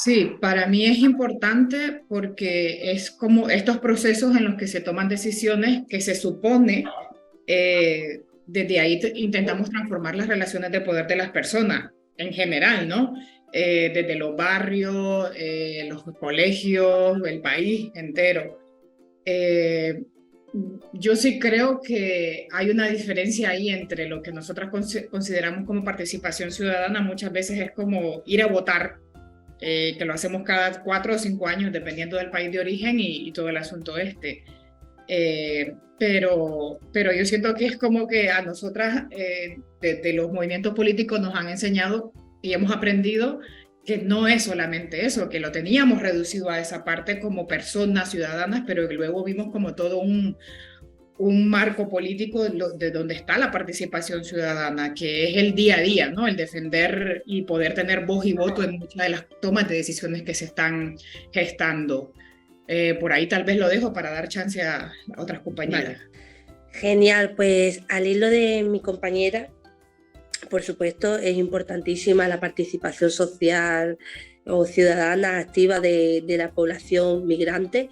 Sí, para mí es importante porque es como estos procesos en los que se toman decisiones que se supone, desde ahí intentamos transformar las relaciones de poder de las personas en general, ¿no? Desde los barrios, los colegios, el país entero. Eh, yo sí creo que hay una diferencia ahí entre lo que nosotras consideramos como participación ciudadana, muchas veces es como ir a votar, que lo hacemos cada 4 o 5 años, dependiendo del país de origen y todo el asunto este. Pero yo siento que es como que a nosotras, de los movimientos políticos nos han enseñado y hemos aprendido que no es solamente eso, que lo teníamos reducido a esa parte como personas ciudadanas, pero que luego vimos como todo un marco político de donde está la participación ciudadana, que es el día a día, ¿no? El defender y poder tener voz y voto en muchas de las tomas de decisiones que se están gestando. Por ahí tal vez lo dejo para dar chance a otras compañeras. Vale. Genial, pues al hilo de mi compañera, por supuesto, es importantísima la participación social o ciudadana activa de la población migrante.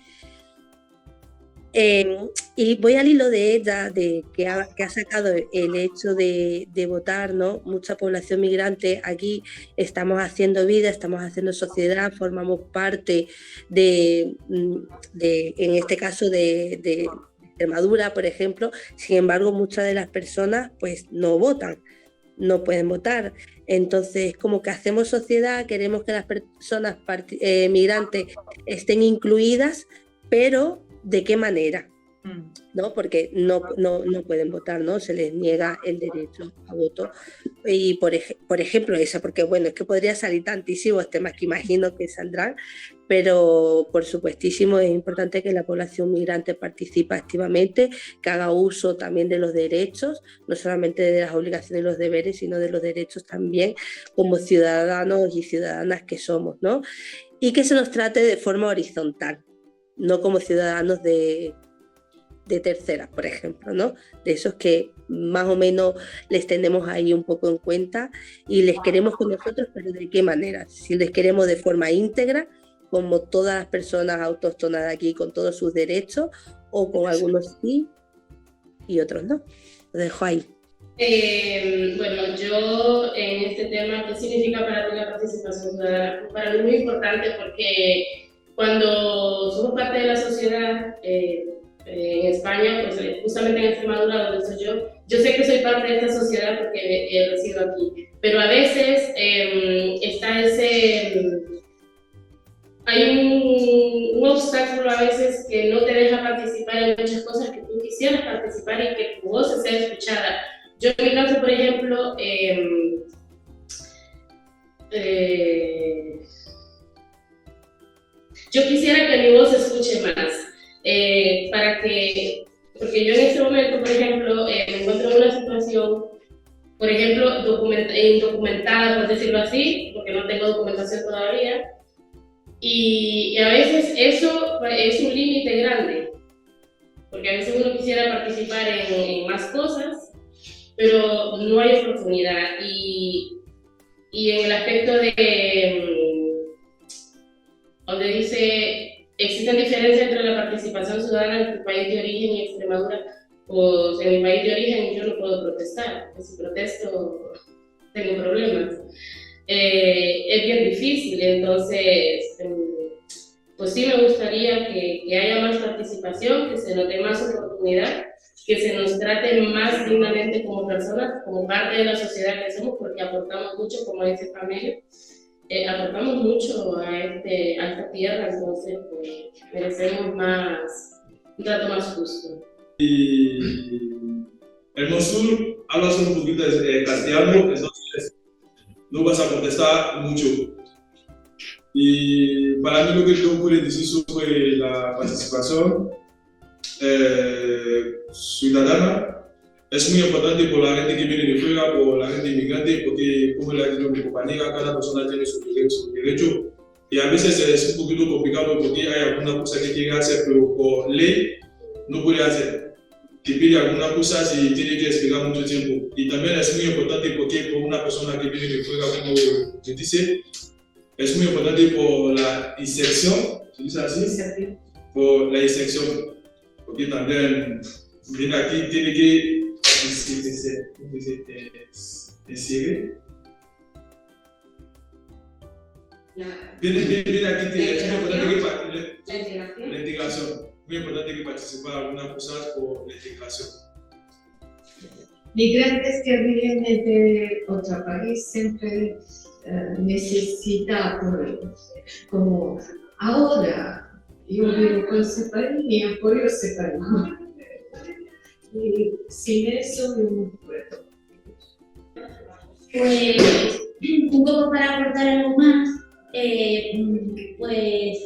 Y voy al hilo de ella, de que ha sacado el hecho de votar, ¿no? Mucha población migrante aquí estamos haciendo vida, estamos haciendo sociedad, formamos parte en este caso de Extremadura, por ejemplo. Sin embargo, muchas de las personas pues no votan, no pueden votar. Entonces, como que hacemos sociedad, queremos que las personas migrantes estén incluidas, pero ¿de qué manera? ¿No? Porque no pueden votar, ¿no? Se les niega el derecho a voto. Y por ejemplo, esa, porque bueno, es que podría salir tantísimos temas que imagino que saldrán, pero por supuestísimo es importante que la población migrante participe activamente, que haga uso también de los derechos, no solamente de las obligaciones y los deberes, sino de los derechos también como ciudadanos y ciudadanas que somos, ¿no? Y que se nos trate de forma horizontal, no como ciudadanos de terceras, por ejemplo, ¿no? De esos que más o menos les tenemos ahí un poco en cuenta y les queremos con nosotros, pero ¿de qué manera? Si les queremos de forma íntegra, como todas las personas autóctonas de aquí, con todos sus derechos, o con algunos sí y otros no. Lo dejo ahí. Bueno, yo en este tema, ¿qué significa para ti la participación ciudadana? Para mí es muy importante porque cuando somos parte de la sociedad, en España, pues justamente en Extremadura, donde estoy yo sé que soy parte de esta sociedad porque resido aquí, pero a veces está hay un obstáculo a veces que no te deja participar en muchas cosas que tú quisieras participar y que tu voz sea escuchada. Yo en mi caso, por ejemplo, yo quisiera que mi voz se escuche más. Porque yo en este momento, por ejemplo, me encuentro en una situación, por ejemplo, indocumentada, por decirlo así, porque no tengo documentación todavía, y a veces eso es un límite grande, porque a veces uno quisiera participar en más cosas, pero no hay oportunidad, y en el aspecto donde dice existen diferencias entre la participación ciudadana en tu país de origen y Extremadura, pues en mi país de origen yo no puedo protestar, porque si protesto tengo problemas. Es bien difícil, entonces pues sí me gustaría que haya más participación, que se nos dé más oportunidad, que se nos trate más dignamente como personas, como parte de la sociedad que somos, porque aportamos mucho, como dice Pamela. Aportamos mucho a esta tierra, entonces pues, merecemos un trato más justo. Y el Mosul habla solo un poquito de castellano, entonces no vas a contestar mucho. Y para mí lo que yo puedo decir sobre la participación ciudadana es muy importante por la gente que viene de fuera, por la gente inmigrante, porque como le ha dicho mi compañera, cada persona tiene su derecho y a veces es un poquito complicado porque hay alguna cosa que quiere hacer, pero por ley no puede hacer. Te pide algunas cosas y tiene que esperar mucho tiempo. Y también es muy importante porque por una persona que viene de fuera, como se dice, es muy importante por la inserción, ¿se dice así? Por la inserción, porque también viene aquí, tiene que inserir. Viene aquí, es muy importante que la integración, muy importante que participe en algunas cosas por la integración. Migrantes que viven de otro país siempre necesitan apoyo, como ahora yo vivo con ese país y apoyo ese país. Y sin eso yo no puedo. Pues un poco para aportar algo más, pues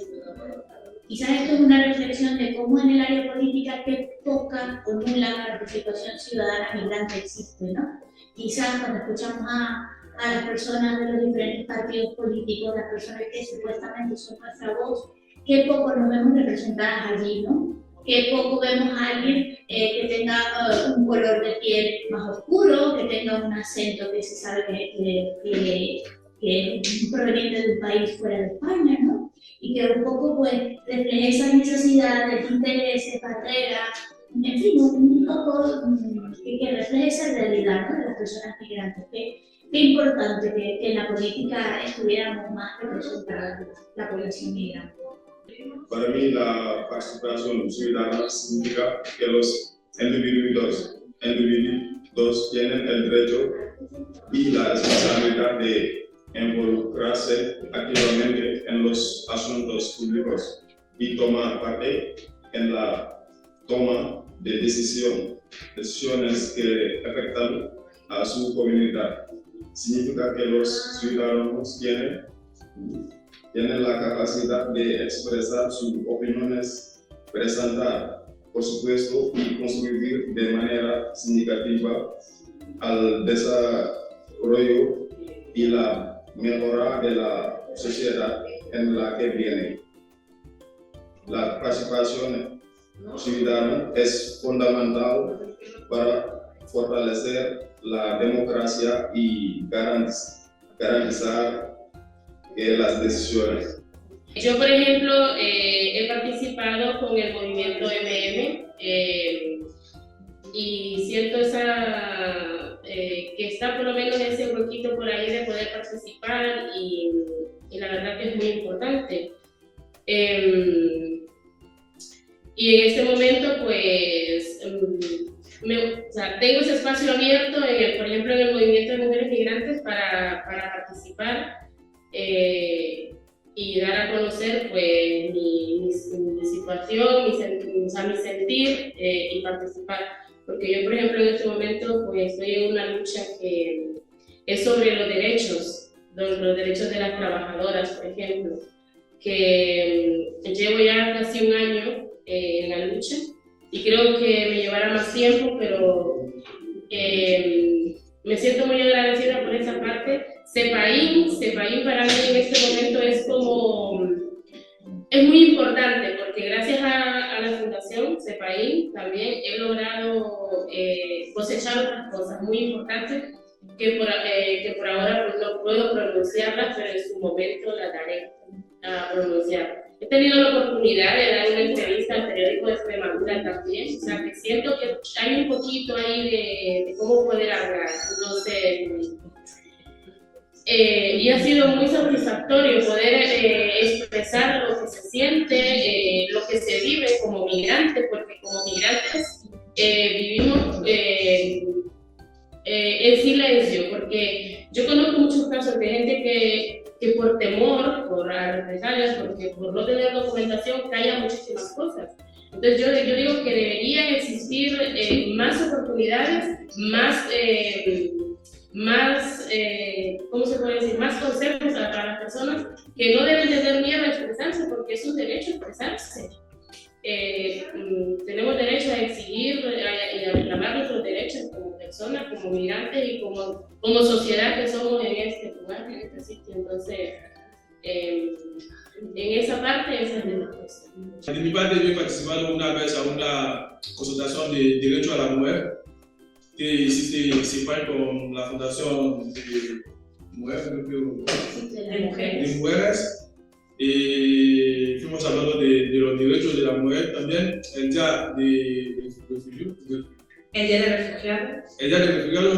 quizás esto es una reflexión de cómo en el área política qué poca o nula participación ciudadana migrante existe, ¿no? Quizás cuando escuchamos a las personas de los diferentes partidos políticos, las personas que supuestamente son nuestra voz, qué poco nos vemos representadas allí, ¿no? Qué poco vemos a alguien que tenga un color de piel más oscuro, que tenga un acento que se sabe que es proveniente de un país fuera de España, ¿no? Y que un poco pues refleje esas necesidades, intereses, barreras, en fin, un poco que refleje esa realidad, ¿no? De las personas migrantes. Qué importante que en la política estuviéramos más representadas la población migrante. Para mí la participación ciudadana significa que los individuos tienen el derecho y la responsabilidad de involucrarse activamente en los asuntos públicos y tomar parte en la toma de decisiones que afectan a su comunidad. Significa que los ciudadanos tienen la capacidad de expresar sus opiniones, presentar, por supuesto, y contribuir de manera significativa al desarrollo y la mejora de la sociedad en la que viene. La participación ciudadana es fundamental para fortalecer la democracia y garantizar las decisiones. Yo, por ejemplo, he participado con el movimiento y siento que está por lo menos ese huequito por ahí de poder participar y la verdad que es muy importante. Y en este momento, pues, tengo ese espacio abierto, por ejemplo, en el movimiento de mujeres migrantes para participar y dar a conocer pues, mi situación, mi sentir y participar. Porque yo, por ejemplo, en este momento pues, estoy en una lucha que es sobre los derechos de las trabajadoras, por ejemplo, que llevo ya casi un año en la lucha y creo que me llevará más tiempo, pero me siento muy agradecida por esa parte. CEPAIN para mí en este momento es muy importante porque gracias a la Fundación CEPAIN también he logrado cosechar otras cosas muy importantes que por ahora pues, no puedo pronunciarlas, pero en su momento las daré a pronunciar. He tenido la oportunidad de dar una entrevista al periódico de Extremadura también, o sea que siento que hay un poquito ahí de cómo poder hablar, entonces, y ha sido muy satisfactorio poder expresar lo que se siente, lo que se vive como migrante, porque como migrantes vivimos en silencio, porque yo conozco muchos casos de gente que por temor, por represalias, porque por no tener documentación, calla muchísimas cosas. Entonces yo digo que deberían existir más oportunidades, ¿cómo se puede decir? Más consejos para las personas que no deben tener miedo a expresarse porque es un derecho expresarse. Tenemos derecho a exigir y a reclamar nuestros derechos como personas, como migrantes y como sociedad que somos en este lugar, en este sitio. Entonces, en esa parte, esa es la cuestión. De mi parte, yo he participado una vez a una consultación de derecho a la mujer que hiciste CEPAIN con la Fundación mujeres. de mujeres, y fuimos hablando de los derechos de la mujer también, el día de refugio. El día de refugiados. El día de refugiados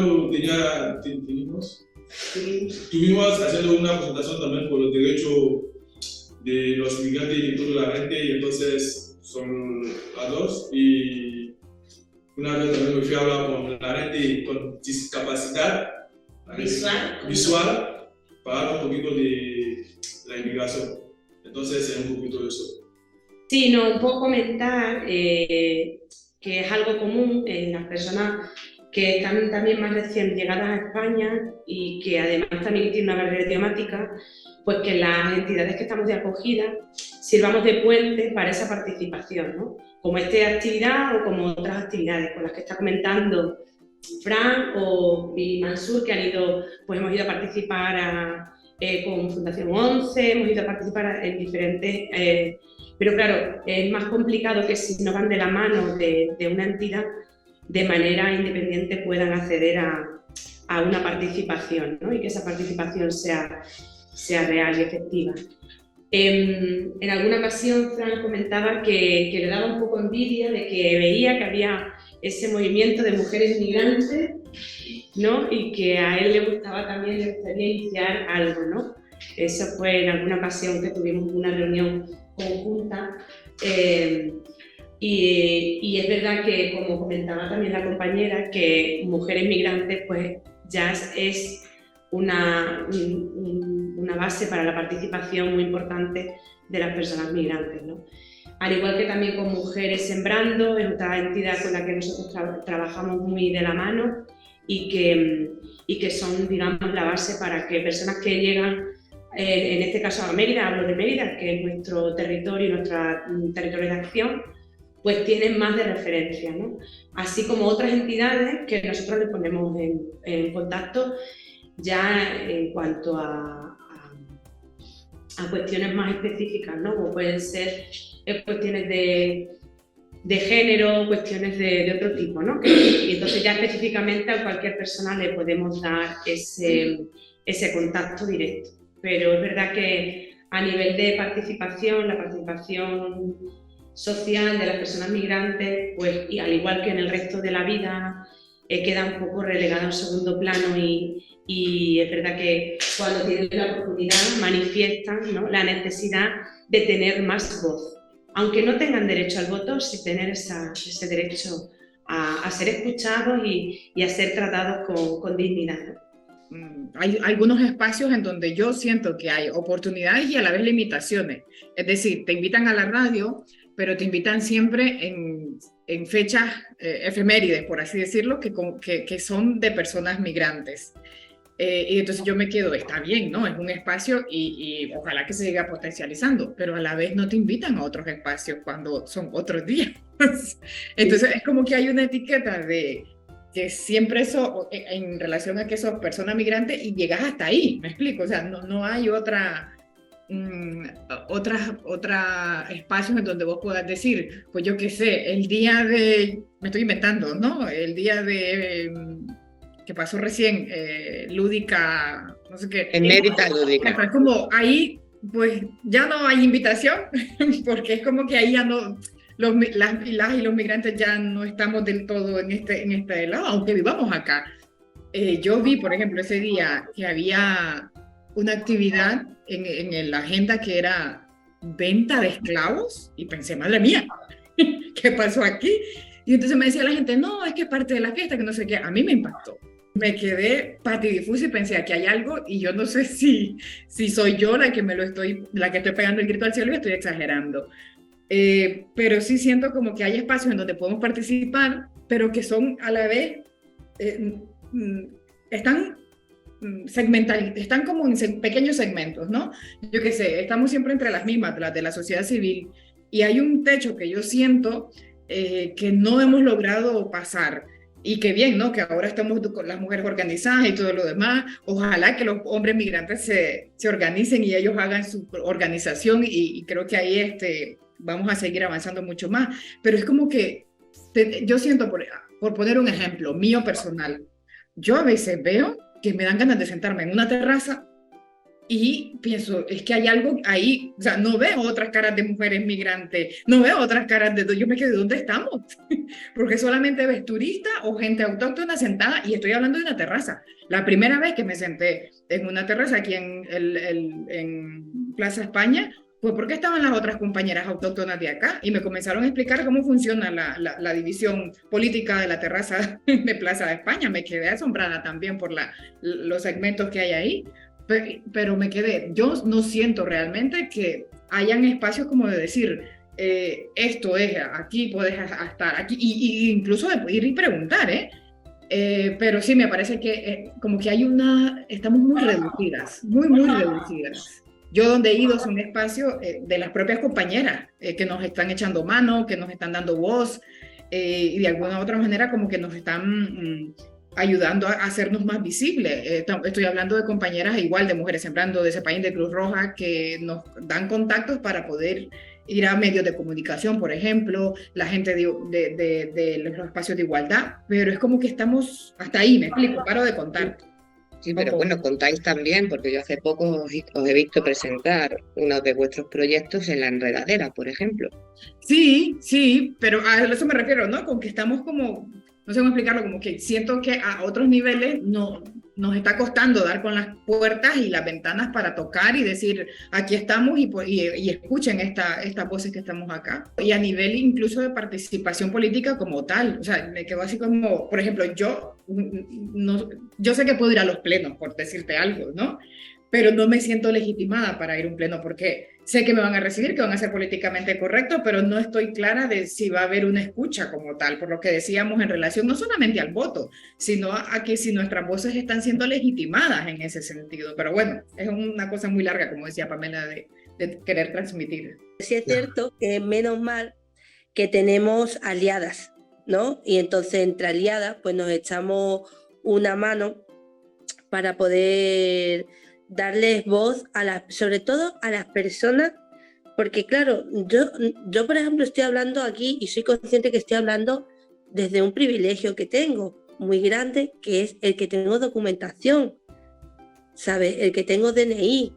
tuvimos haciendo una presentación también por los derechos de los migrantes y de toda la gente, y entonces son a dos, y una vez también me fui a hablar con la gente con discapacidad visual para hablar un poquito de la inmigración. Entonces es un poquito de eso. Sí, no, un poco comentar que es algo común en las personas que están también más recién llegadas a España y que además también tienen una barrera idiomática, pues que las entidades que estamos de acogida sirvamos de puente para esa participación, ¿no? Como esta actividad o como otras actividades con las que está comentando Fran y Mansur, que hemos ido a participar con Fundación 11, hemos ido a participar en diferentes... pero claro, es más complicado que si no van de la mano de una entidad, de manera independiente puedan acceder a una participación, ¿no? Y que esa participación sea real y efectiva. En alguna ocasión Fran comentaba que le daba un poco envidia de que veía que había ese movimiento de mujeres migrantes, ¿no? Y que a él le gustaría iniciar algo, ¿no? Eso fue en alguna ocasión que tuvimos una reunión conjunta. Y es verdad que, como comentaba también la compañera, que mujeres migrantes pues ya es una base para la participación muy importante de las personas migrantes, ¿no? Al igual que también con Mujeres Sembrando, es otra entidad con la que nosotros trabajamos muy de la mano y que son, digamos, la base para que personas que llegan, en este caso a Mérida, hablo de Mérida, que es nuestro territorio, nuestro territorio de acción, pues tienen más de referencia, ¿no? Así como otras entidades que nosotros les ponemos en contacto ya en cuanto a cuestiones más específicas, ¿no? Como pueden ser cuestiones de género, cuestiones de otro tipo, ¿no? Y entonces ya específicamente a cualquier persona le podemos dar ese contacto directo. Pero es verdad que a nivel de participación, la participación social de las personas migrantes, pues y al igual que en el resto de la vida, queda un poco relegada a un segundo plano y es verdad que cuando tienen la oportunidad manifiestan, ¿no?, la necesidad de tener más voz. Aunque no tengan derecho al voto, sí tener ese derecho a ser escuchados y a ser tratados con dignidad, ¿no? Hay algunos espacios en donde yo siento que hay oportunidades y a la vez limitaciones. Es decir, te invitan a la radio, pero te invitan siempre en fechas efemérides, por así decirlo, que son de personas migrantes. Y entonces yo me quedo, está bien, ¿no? Es un espacio y ojalá que se siga potencializando, pero a la vez no te invitan a otros espacios cuando son otros días. Entonces es como que hay una etiqueta de que siempre eso, en relación a que sos persona migrante y llegas hasta ahí, ¿me explico? O sea, no hay otros espacios en donde vos puedas decir, pues yo qué sé, el día de, me estoy inventando, ¿no? El día de, que pasó recién, lúdica, no sé qué. Enérita lúdica. Es como ahí, pues ya no hay invitación, porque es como que ahí ya no, las y los migrantes ya no estamos del todo en este lado, aunque vivamos acá. Yo vi, por ejemplo, ese día que había una actividad en la agenda que era venta de esclavos y pensé, madre mía, ¿qué pasó aquí? Y entonces me decía la gente, no, es que es parte de la fiesta, que no sé qué. A mí me impactó. Me quedé patidifusa y pensé, aquí hay algo y yo no sé si soy yo la que estoy pegando el grito al cielo y estoy exagerando. Pero sí siento como que hay espacios en donde podemos participar, pero que son a la vez, están como en pequeños segmentos, ¿no? Yo qué sé, estamos siempre entre las mismas, las de la sociedad civil, y hay un techo que yo siento que no hemos logrado pasar, y que bien, ¿no? Que ahora estamos con las mujeres organizadas y todo lo demás. Ojalá que los hombres migrantes se organicen y ellos hagan su organización, y creo que ahí vamos a seguir avanzando mucho más. Pero es como que yo siento, por poner un ejemplo mío personal, yo a veces veo que me dan ganas de sentarme en una terraza y pienso, es que hay algo ahí, o sea, no veo otras caras de mujeres migrantes, no veo otras caras de... Yo me quedé, ¿dónde estamos? Porque solamente ves turistas o gente autóctona sentada, y estoy hablando de una terraza. La primera vez que me senté en una terraza aquí en Plaza España fue porque estaban las otras compañeras autóctonas de acá y me comenzaron a explicar cómo funciona la división política de la terraza de Plaza de España. Me quedé asombrada también por los segmentos que hay ahí. Pero me quedé, yo no siento realmente que hayan espacios como de decir, esto es, aquí puedes estar, aquí, y incluso de ir y preguntar, pero sí, me parece que como que estamos muy reducidas, muy reducidas. Yo donde he ido son espacios de las propias compañeras que nos están echando mano, que nos están dando voz, y de alguna u otra manera como que nos están... ayudando a hacernos más visibles. Estoy hablando de compañeras igual de Mujeres Sembrando, de ese país de Cruz Roja, que nos dan contactos para poder ir a medios de comunicación, por ejemplo, la gente de los espacios de igualdad, pero es como que estamos hasta ahí, me explico, paro de contar. Sí, pero bueno, contáis también, porque yo hace poco os he visto presentar uno de vuestros proyectos en La Enredadera, por ejemplo. Sí, pero a eso me refiero, ¿no? Con que estamos como... No sé cómo explicarlo, como que siento que a otros niveles nos está costando dar con las puertas y las ventanas para tocar y decir, aquí estamos y escuchen estas voces que estamos acá. Y a nivel incluso de participación política como tal, o sea, me quedo así como, por ejemplo, yo sé que puedo ir a los plenos, por decirte algo, ¿no? Pero no me siento legitimada para ir a un pleno porque sé que me van a recibir, que van a ser políticamente correctos, pero no estoy clara de si va a haber una escucha como tal, por lo que decíamos en relación no solamente al voto, sino a que si nuestras voces están siendo legitimadas en ese sentido. Pero bueno, es una cosa muy larga, como decía Pamela, de querer transmitir. Sí es cierto que menos mal que tenemos aliadas, ¿no? Y entonces entre aliadas pues nos echamos una mano para poder... darles voz sobre todo a las personas, porque claro, yo por ejemplo estoy hablando aquí y soy consciente que estoy hablando desde un privilegio que tengo muy grande, que es el que tengo documentación, ¿sabes? El que tengo DNI.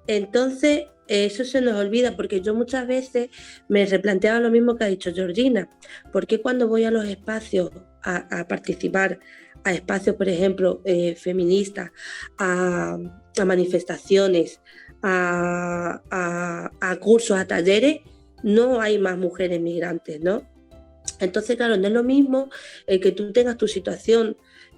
Entonces eso se nos olvida, porque yo muchas veces me replanteaba lo mismo que ha dicho Georgina, porque cuando voy a los espacios a participar, a espacios, por ejemplo, feministas, a manifestaciones, a cursos, a talleres, no hay más mujeres migrantes, ¿no? Entonces, claro, no es lo mismo el que tú tengas tu situación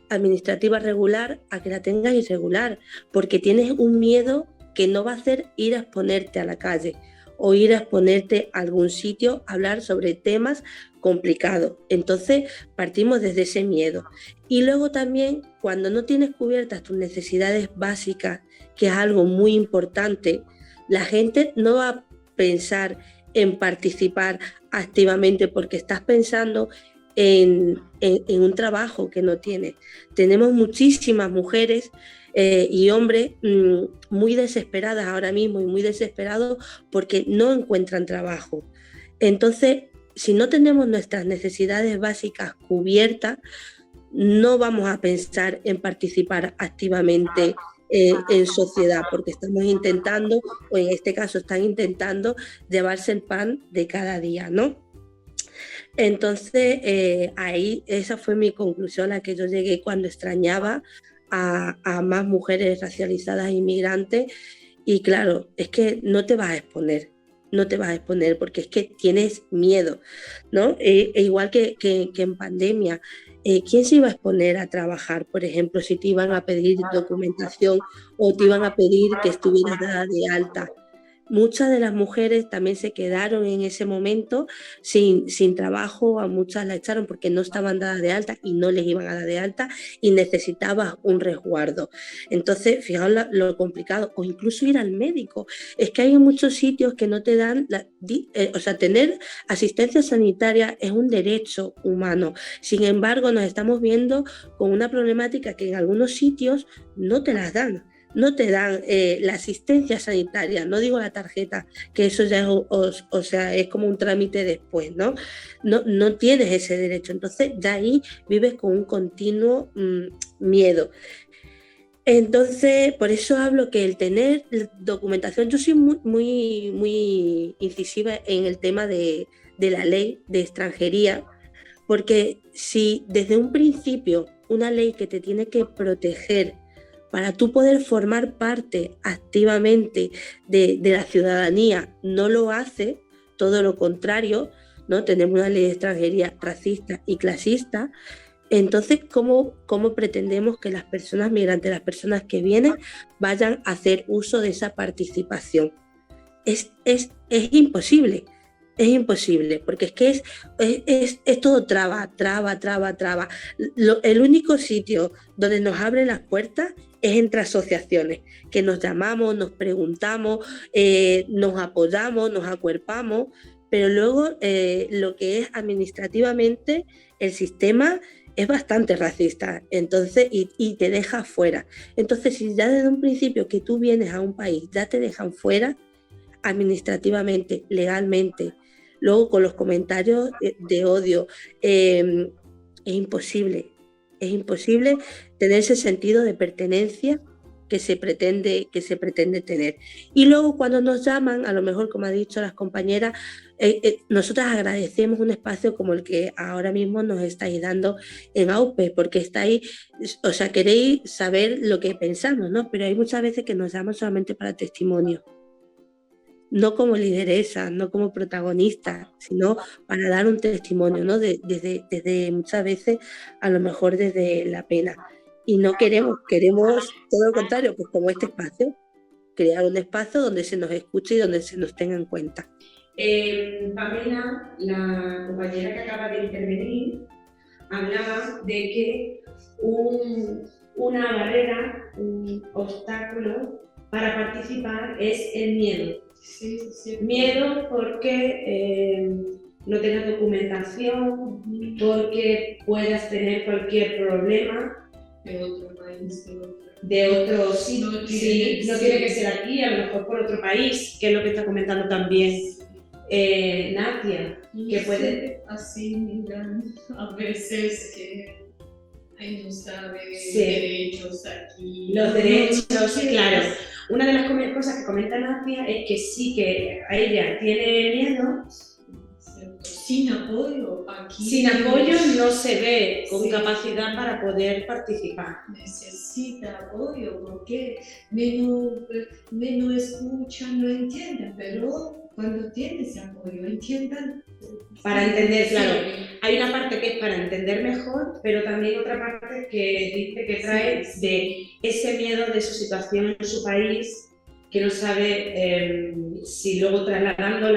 administrativa regular a que la tengas irregular, porque tienes un miedo que no va a hacer ir a exponerte a la calle o ir a exponerte a algún sitio a hablar sobre temas complicados. Entonces partimos desde ese miedo. Y luego también cuando no tienes cubiertas tus necesidades básicas, que es algo muy importante, la gente no va a pensar en participar activamente porque estás pensando en un trabajo que no tienes. Tenemos muchísimas mujeres y hombres muy desesperadas ahora mismo y muy desesperados porque no encuentran trabajo. Entonces, si no tenemos nuestras necesidades básicas cubiertas, no vamos a pensar en participar activamente en sociedad, porque estamos intentando, o en este caso están intentando, llevarse el pan de cada día, ¿no? Entonces, ahí esa fue mi conclusión a la que yo llegué cuando extrañaba a más mujeres racializadas e inmigrantes. Y claro, es que no te vas a exponer porque es que tienes miedo, ¿no? Igual que en pandemia, ¿quién se iba a exponer a trabajar, por ejemplo, si te iban a pedir documentación o te iban a pedir que estuvieras dada de alta? Muchas de las mujeres también se quedaron en ese momento sin trabajo, a muchas la echaron porque no estaban dadas de alta y no les iban a dar de alta y necesitabas un resguardo. Entonces, fijaos lo complicado, o incluso ir al médico. Es que hay muchos sitios que no te dan, tener asistencia sanitaria es un derecho humano. Sin embargo, nos estamos viendo con una problemática que en algunos sitios no te las dan. No te dan la asistencia sanitaria, no digo la tarjeta, que eso ya es como un trámite después, ¿no? No tienes ese derecho, entonces de ahí vives con un continuo miedo. Entonces, por eso hablo que el tener documentación, yo soy muy incisiva en el tema de la ley de extranjería, porque si desde un principio una ley que te tiene que proteger para tú poder formar parte activamente de la ciudadanía no lo hace, todo lo contrario, ¿no? Tenemos una ley de extranjería racista y clasista. Entonces, ¿cómo pretendemos que las personas migrantes, las personas que vienen, vayan a hacer uso de esa participación? Es imposible, porque es que es todo traba. El único sitio donde nos abren las puertas es entre asociaciones, que nos llamamos, nos preguntamos, nos apoyamos, nos acuerpamos, pero luego lo que es administrativamente el sistema es bastante racista, entonces, y te deja fuera. Entonces, si ya desde un principio que tú vienes a un país, ya te dejan fuera administrativamente, legalmente, luego con los comentarios de odio, es imposible tener ese sentido de pertenencia que se pretende tener. Y luego cuando nos llaman, a lo mejor como ha dicho las compañeras, nosotras agradecemos un espacio como el que ahora mismo nos estáis dando en AUPE, porque estáis, o sea, queréis saber lo que pensamos, ¿no? Pero hay muchas veces que nos llaman solamente para testimonio, no como lideresa, no como protagonista, sino para dar un testimonio, ¿no? Desde muchas veces, a lo mejor desde la pena. Y no queremos todo lo contrario, pues como este espacio, crear un espacio donde se nos escuche y donde se nos tenga en cuenta. Pamela, la compañera que acaba de intervenir, hablaba de que una barrera, un obstáculo para participar es el miedo. Sí. Miedo porque no tengas documentación, porque puedas tener cualquier problema De otro país, de otro sitio. No Sí, no tiene que ser aquí, a lo mejor por otro país, que es lo que está comentando también Natia, que puede... Así miran a veces que no sabe Sí. derechos aquí. Los derechos, No, claro. Una de las cosas que comenta Natia es que sí que a ella tiene miedo. Sin apoyo aquí. Sin apoyo no se ve con Sí. capacidad para poder participar. Necesita apoyo porque menos escuchan, no entienden, pero cuando tienes apoyo entiendan. Para entender, claro. Sí. Hay una parte que es para entender mejor, pero también otra parte que dice que trae de ese miedo de su situación en su país, que no sabe si luego trasladando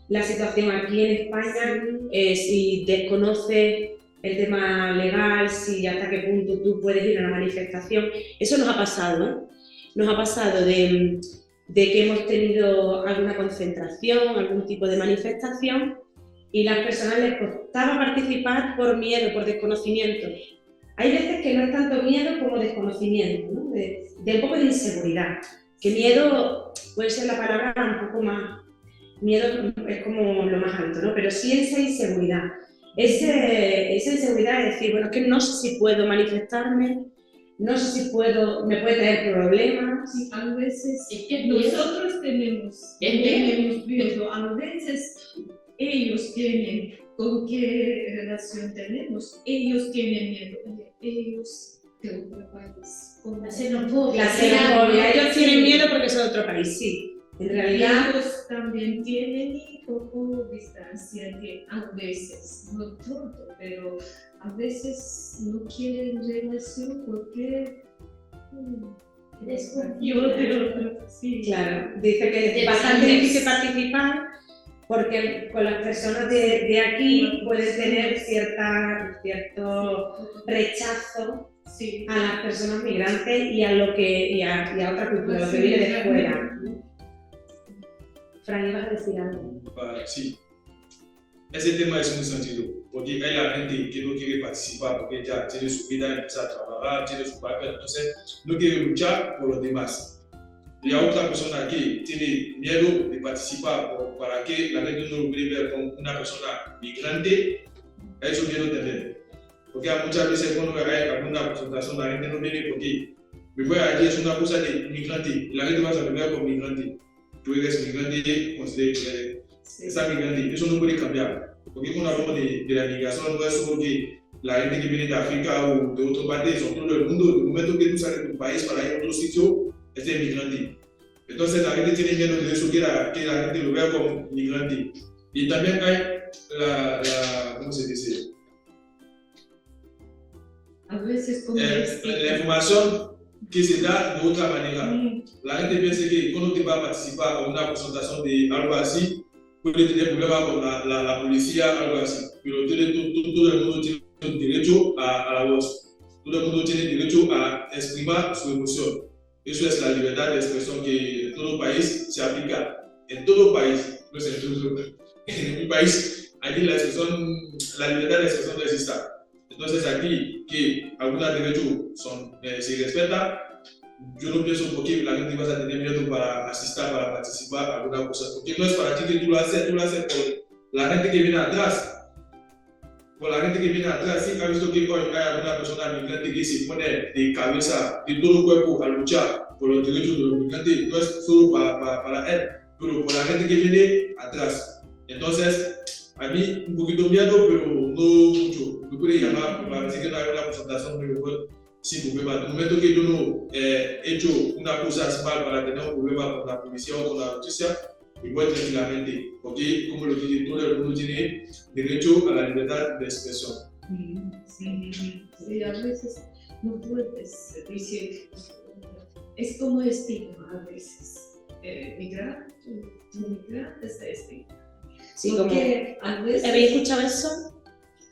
la situación aquí en España, si desconoce el tema legal, si hasta qué punto tú puedes ir a una manifestación. Eso nos ha pasado, ¿no? Nos ha pasado de que hemos tenido alguna concentración, algún tipo de manifestación, y las personas les costaba participar por miedo, por desconocimiento. Hay veces que no es tanto miedo como desconocimiento, ¿no? de un poco de inseguridad. Que miedo puede ser la palabra un poco más... Miedo es como lo más alto, ¿no? Pero sí esa inseguridad. Esa inseguridad es decir, bueno, es que no sé si puedo manifestarme, no sé si me puede traer problemas. Sí, a veces Es que nosotros tenemos miedo, a veces ellos tienen, ¿con qué relación tenemos? Ellos tienen miedo, ellos de otro país. La xenofobia. La xenofobia. Ellos tienen miedo porque son de otro país, sí. En realidad, Ellos también tienen y poco distancia, a veces, no todo, pero a veces no quieren relación porque yo de otro, sí. claro, dice que es bastante difícil participar porque con las personas de aquí puedes tener cierto rechazo Sí. a las personas migrantes y a otra cultura, lo que viene de fuera. Fran, ibas a decir algo. Sí, ese tema es muy sencillo, porque hay la gente que no quiere participar porque ya tiene su vida, empieza a trabajar, tiene su papel, entonces no quiere luchar por los demás. Y hay otra persona que tiene miedo de participar para que la gente no lo puede ver como una persona migrante, eso quiero tener. Porque muchas veces cuando hay alguna presentación la gente no viene porque Me voy aquí, es una cosa de migrante. La gente va a saber como migrante. Tú eres migrante, considérate esa migrante. Eso no puede cambiar. Porque cuando hablamos de la migración, no es solo que la gente que viene de África o de otros países, son todo el mundo. El momento que tú sales de tu país para ir a otro sitio, es de migrante. Entonces la gente tiene miedo de eso, que la gente lo vea como migrante. Y también hay ¿cómo se dice? A veces como la información que se da de otra manera. La gente piensa que cuando te va a participar a una presentación de algo así, puede tener problemas con la policía, algo así. Pero todo el mundo tiene derecho a la voz. Todo el mundo tiene derecho a exprimir su emoción. Eso es la libertad de expresión que en todo país se aplica. En todo país, no sé, en mi país, aquí la libertad de expresión no existe. Entonces aquí, que algunos derechos se respetan, yo no pienso porque la gente va a tener miedo para asistir, para participar a alguna cosa. Porque no es para ti que tú lo haces por la gente que viene atrás. Por la gente que viene atrás, sí, ha visto que hay alguna persona migrante que se pone de cabeza, de todo el cuerpo a luchar por los derechos de los migrantes, no es solo para él, pero por la gente que viene atrás. Entonces, a mí un poquito miedo, pero no mucho. Me puede llamar para decir que no hay una presentación muy buena sin problema. En el momento que yo no he hecho una cosa mal para tener un problema con la policía o con la justicia, igual tranquilamente, porque como lo dije, todo el mundo tiene derecho a la libertad de expresión. Sí, a veces no puedes decir, es como estigma a veces, migrar, tu migrante es estigma. Sí, porque a veces... ¿Habéis escuchado eso?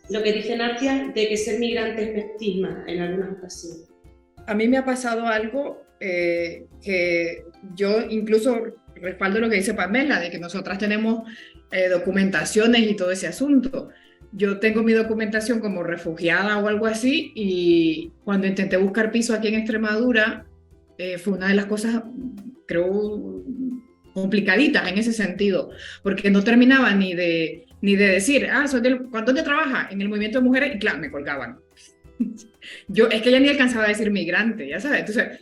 Lo que dice Natia, de que ser migrante es estigma en algunas ocasiones. A mí me ha pasado algo que yo incluso respaldo lo que dice Pamela, de que nosotras tenemos documentaciones y todo ese asunto. Yo tengo mi documentación como refugiada o algo así, y cuando intenté buscar piso aquí en Extremadura, fue una de las cosas, creo, complicaditas en ese sentido, porque no terminaba ni de decir, ¿dónde trabaja? En el movimiento de mujeres, y claro, me colgaban. Es que ya ni alcanzaba a decir migrante, ya sabes. Entonces,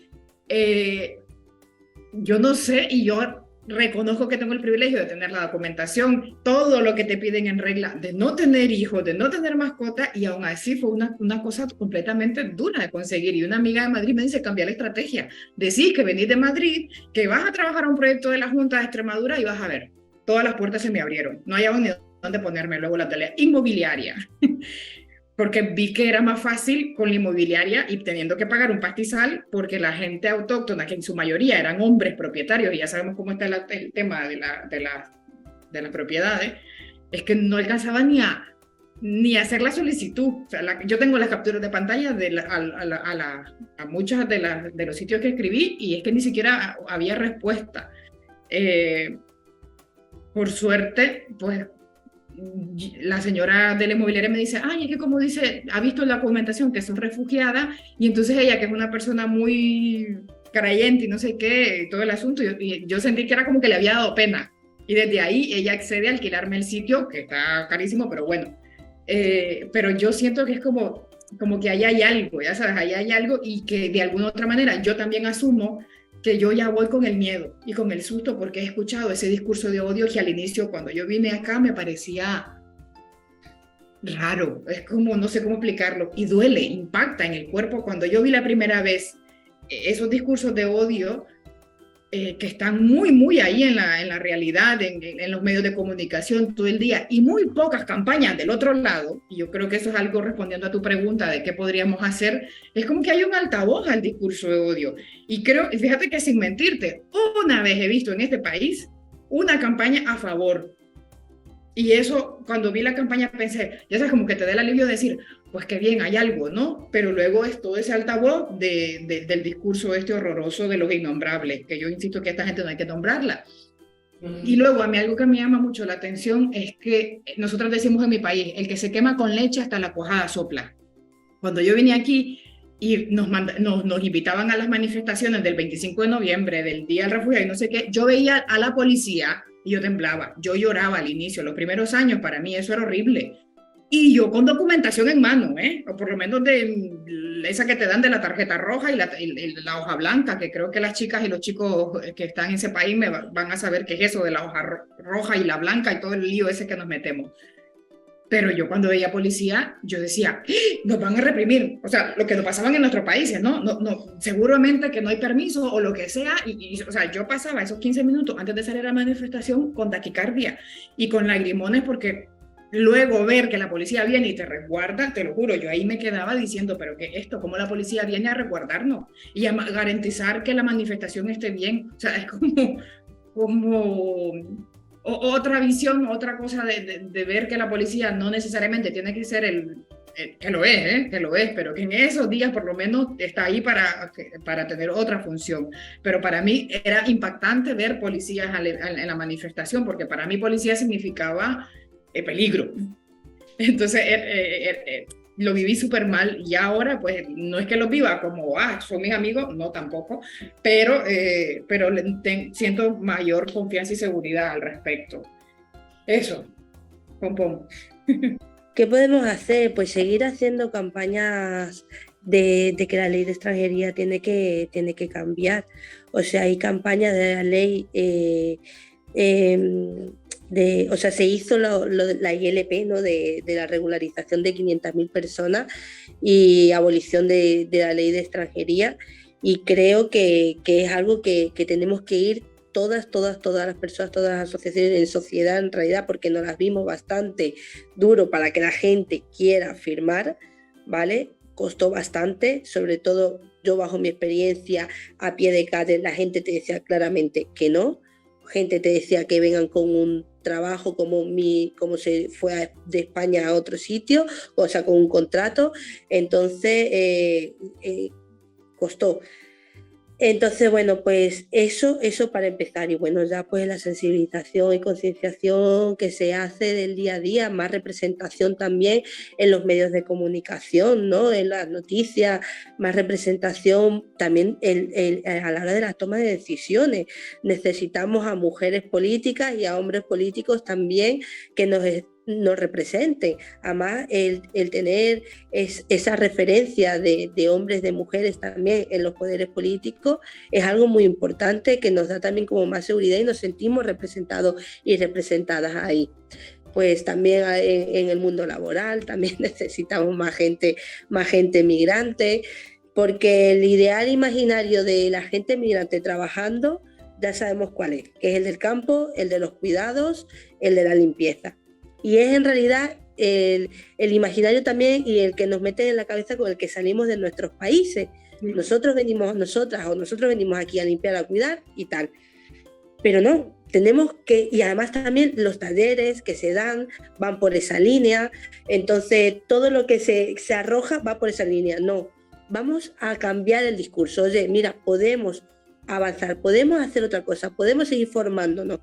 yo no sé, y yo reconozco que tengo el privilegio de tener la documentación, todo lo que te piden en regla, de no tener hijos, de no tener mascota, y aún así fue una cosa completamente dura de conseguir. Y una amiga de Madrid me dice, cambia la estrategia, decís que venís de Madrid, que vas a trabajar a un proyecto de la Junta de Extremadura y vas a ver, todas las puertas se me abrieron, no había ni dónde ponerme. Luego la tarea inmobiliaria, porque vi que era más fácil con la inmobiliaria y teniendo que pagar un pastizal, porque la gente autóctona, que en su mayoría eran hombres propietarios, y ya sabemos cómo está el tema de las propiedades, es que no alcanzaba ni a hacer la solicitud. O sea, yo tengo las capturas de pantalla a muchos de los sitios que escribí, y es que ni siquiera había respuesta. Por suerte, pues la señora de la inmobiliaria me dice, es que como dice, ha visto la documentación que son refugiadas, y entonces ella, que es una persona muy creyente y no sé qué, todo el asunto, y yo sentí que era como que le había dado pena, y desde ahí ella accede a alquilarme el sitio, que está carísimo, pero bueno, pero yo siento que es como que ahí hay algo, ya sabes, ahí hay algo, y que de alguna otra manera yo también asumo que yo ya voy con el miedo y con el susto, porque he escuchado ese discurso de odio que al inicio, cuando yo vine acá, me parecía raro, es como, no sé cómo explicarlo, y duele, impacta en el cuerpo. Cuando yo vi la primera vez esos discursos de odio, que están muy ahí en la realidad, en los medios de comunicación todo el día, y muy pocas campañas del otro lado, y yo creo que eso es algo, respondiendo a tu pregunta de qué podríamos hacer, es como que hay un altavoz al discurso de odio. Y fíjate que sin mentirte, una vez he visto en este país una campaña a favor. Y eso, cuando vi la campaña pensé, ya sabes, como que te da el alivio de decir, pues qué bien, hay algo, ¿no? Pero luego es todo ese altavoz del discurso horroroso de los innombrables, que yo insisto que a esta gente no hay que nombrarla. Y luego a mí algo que me llama mucho la atención es que nosotros decimos en mi país, el que se quema con leche hasta la cuajada sopla. Cuando yo vine aquí y nos invitaban a las manifestaciones del 25 de noviembre, del Día del Refugio y no sé qué, yo veía a la policía y yo temblaba, yo lloraba al inicio, los primeros años para mí eso era horrible. Y yo con documentación en mano, o por lo menos de esa que te dan de la tarjeta roja y la hoja blanca, que creo que las chicas y los chicos que están en ese país van a saber qué es eso de la hoja roja y la blanca y todo el lío ese que nos metemos. Pero yo cuando veía policía, yo decía, ¡ah! Nos van a reprimir. O sea, lo que nos pasaban en nuestros países, ¿no? Seguramente que no hay permiso o lo que sea. O sea, yo pasaba esos 15 minutos antes de salir a la manifestación con taquicardia y con lagrimones porque luego ver que la policía viene y te resguarda, te lo juro, yo ahí me quedaba diciendo, pero ¿qué es esto? ¿Cómo la policía viene a resguardarnos? Y a garantizar que la manifestación esté bien. O sea, es como otra visión, otra cosa de ver que la policía no necesariamente tiene que ser que lo es, pero que en esos días por lo menos está ahí para tener otra función. Pero para mí era impactante ver policías en la manifestación, porque para mí policía significaba peligro. Entonces lo viví súper mal y ahora pues no es que lo viva como, son mis amigos, no tampoco, pero siento mayor confianza y seguridad al respecto. Eso, Pompón. ¿Qué podemos hacer? Pues seguir haciendo campañas de que la ley de extranjería tiene que cambiar. O sea, hay campañas de la ley o sea, se hizo la ILP, ¿no? de la regularización de 500.000 personas y abolición de la ley de extranjería, y creo que es algo que tenemos que ir todas las personas, todas las asociaciones en sociedad en realidad, porque nos las vimos bastante duro para que la gente quiera firmar, ¿vale? Costó bastante, sobre todo yo bajo mi experiencia a pie de calle, la gente te decía claramente que no, gente te decía que vengan con un trabajo como se fue de España a otro sitio, o sea, con un contrato. Entonces costó. Entonces, bueno, pues eso para empezar. Y bueno, ya pues la sensibilización y concienciación que se hace del día a día, más representación también en los medios de comunicación, ¿no? En las noticias, más representación también a la hora de la toma de decisiones. Necesitamos a mujeres políticas y a hombres políticos también que nos representen. Además, el tener esa referencia de hombres, de mujeres también en los poderes políticos es algo muy importante que nos da también como más seguridad y nos sentimos representados y representadas ahí. Pues también en el mundo laboral también necesitamos más gente migrante, porque el ideal imaginario de la gente migrante trabajando ya sabemos cuál es, que es el del campo, el de los cuidados, el de la limpieza. Y es en realidad el imaginario también y el que nos mete en la cabeza con el que salimos de nuestros países. Nosotros venimos aquí a limpiar, a cuidar y tal. Pero no, tenemos que, y además también los talleres que se dan van por esa línea, entonces todo lo que se arroja va por esa línea. No, vamos a cambiar el discurso. Oye, mira, podemos avanzar, podemos hacer otra cosa, podemos seguir formándonos.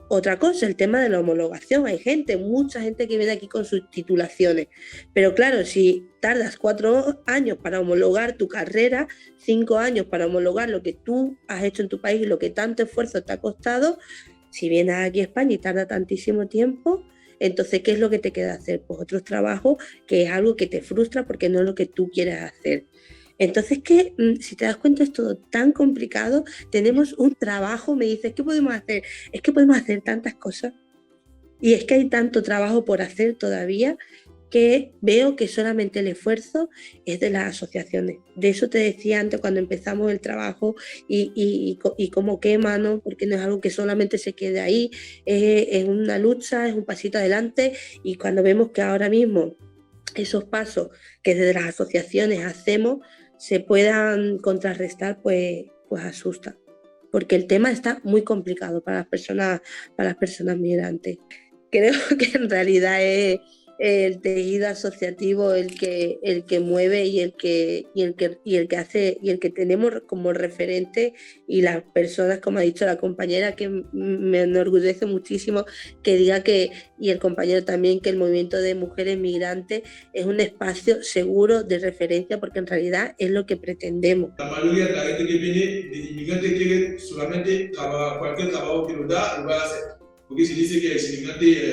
Otra cosa, el tema de la homologación. Hay mucha gente que viene aquí con sus titulaciones, pero claro, si tardas 4 años para homologar tu carrera, 5 años para homologar lo que tú has hecho en tu país y lo que tanto esfuerzo te ha costado, si vienes aquí a España y tarda tantísimo tiempo, entonces, ¿qué es lo que te queda hacer? Pues otros trabajos que es algo que te frustra porque no es lo que tú quieres hacer. Entonces, que si te das cuenta es todo tan complicado, tenemos un trabajo, me dices, ¿qué podemos hacer? Es que podemos hacer tantas cosas y es que hay tanto trabajo por hacer todavía que veo que solamente el esfuerzo es de las asociaciones. De eso te decía antes cuando empezamos el trabajo y cómo quema, ¿no? Porque no es algo que solamente se quede ahí, es una lucha, es un pasito adelante, y cuando vemos que ahora mismo esos pasos que desde las asociaciones hacemos se puedan contrarrestar, pues asusta, porque el tema está muy complicado para las personas migrantes. Creo que en realidad es el tejido asociativo el que mueve y el que hace y el que tenemos como referente, y las personas, como ha dicho la compañera, que me enorgullece muchísimo que diga y el compañero también, que el movimiento de mujeres migrantes es un espacio seguro de referencia, porque en realidad es lo que pretendemos. La mayoría de la gente que viene de inmigrantes quiere solamente trabajar, cualquier trabajo que nos da, lo va a hacer, porque se dice que el inmigrante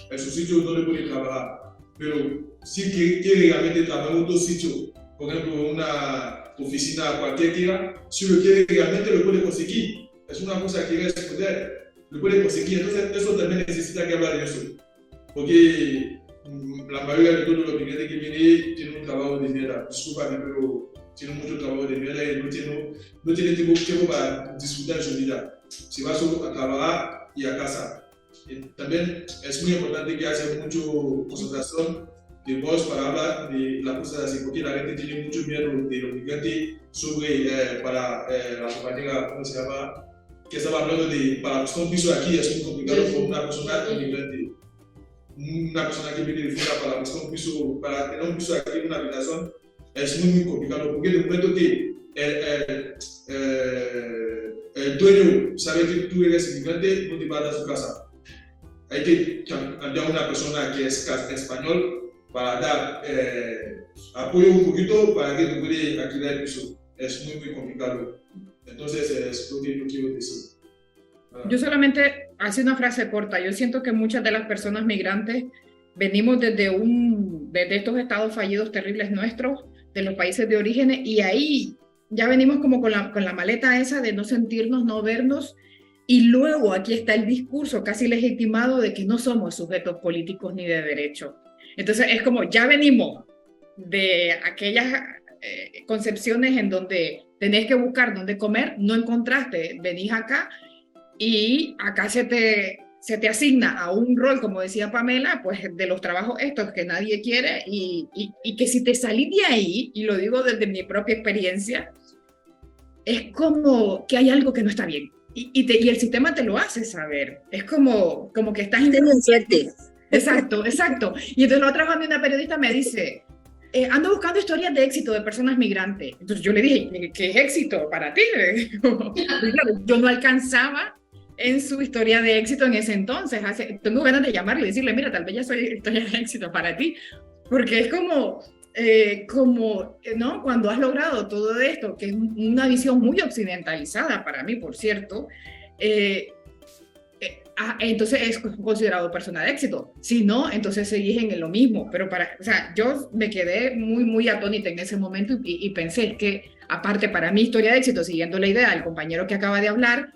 en su sitio no le puede trabajar. pero si quiere realmente trabajar en otro sitio, por ejemplo, una oficina cualquiera, si lo quiere realmente lo puede conseguir. Es una cosa que es poder, lo puede conseguir. Entonces, eso también necesita que hablar de eso. Porque la mayoría de todos los migrantes que vienen tienen un trabajo de mierda. Discúlpame, pero tienen mucho trabajo de mierda y no tienen tiempo para disfrutar de su vida. Se va solo a trabajar y a casa. También es muy importante que haya mucha concentración de voz para hablar de las cosas así, porque la gente tiene mucho miedo de los migrantes sobre, para la compañera, ¿cómo se llama? Que estaba hablando de, para buscar un piso aquí es muy complicado por una persona inmigrante. Una persona que viene de fuera para buscar un piso, para tener un piso aquí en una habitación, es muy complicado, porque de momento que el dueño sabe que tú eres inmigrante, no te va a dar su casa. Hay que cambiar a una persona que es español para dar apoyo un poquito para que te pueda alquilar el piso. Es muy complicado. Entonces, es lo que yo quiero decir. Yo solamente, hace una frase corta, yo siento que muchas de las personas migrantes venimos desde estos estados fallidos terribles nuestros, de los países de origen, y ahí ya venimos como con la maleta esa de no sentirnos, no vernos, y luego aquí está el discurso casi legitimado de que no somos sujetos políticos ni de derecho. Entonces es como, ya venimos de aquellas concepciones en donde tenés que buscar dónde comer, no encontraste, venís acá, y acá se te asigna a un rol, como decía Pamela, pues de los trabajos estos que nadie quiere y que si te salís de ahí, y lo digo desde mi propia experiencia, es como que hay algo que no está bien y el sistema te lo hace saber. Es como que estás... Exacto. Y entonces la otra vez una periodista me dice, ando buscando historias de éxito de personas migrantes. Entonces yo le dije, ¿qué es éxito para ti? Yo no alcanzaba en su historia de éxito en ese entonces. Tengo ganas de llamarle y decirle, mira, tal vez ya soy historia de éxito para ti, porque es como ¿no? Cuando has logrado todo esto, que es una visión muy occidentalizada para mí, por cierto, entonces es considerado persona de éxito. Si no, entonces seguís en lo mismo. Pero o sea, yo me quedé muy atónita en ese momento y pensé que, aparte para mi historia de éxito, siguiendo la idea del compañero que acaba de hablar,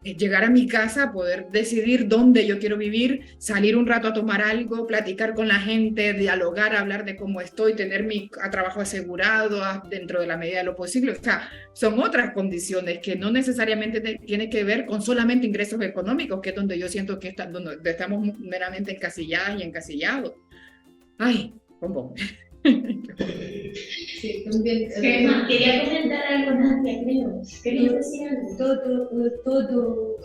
llegar a mi casa, poder decidir dónde yo quiero vivir, salir un rato a tomar algo, platicar con la gente, dialogar, hablar de cómo estoy, tener mi trabajo asegurado dentro de la medida de lo posible. O sea, son otras condiciones que no necesariamente tienen que ver con solamente ingresos económicos, que es donde yo siento que donde estamos meramente encasilladas y encasillados. Ay, bombón. Sí, también, quería comentar algo, Nadia, creo. Quería decir algo. Todo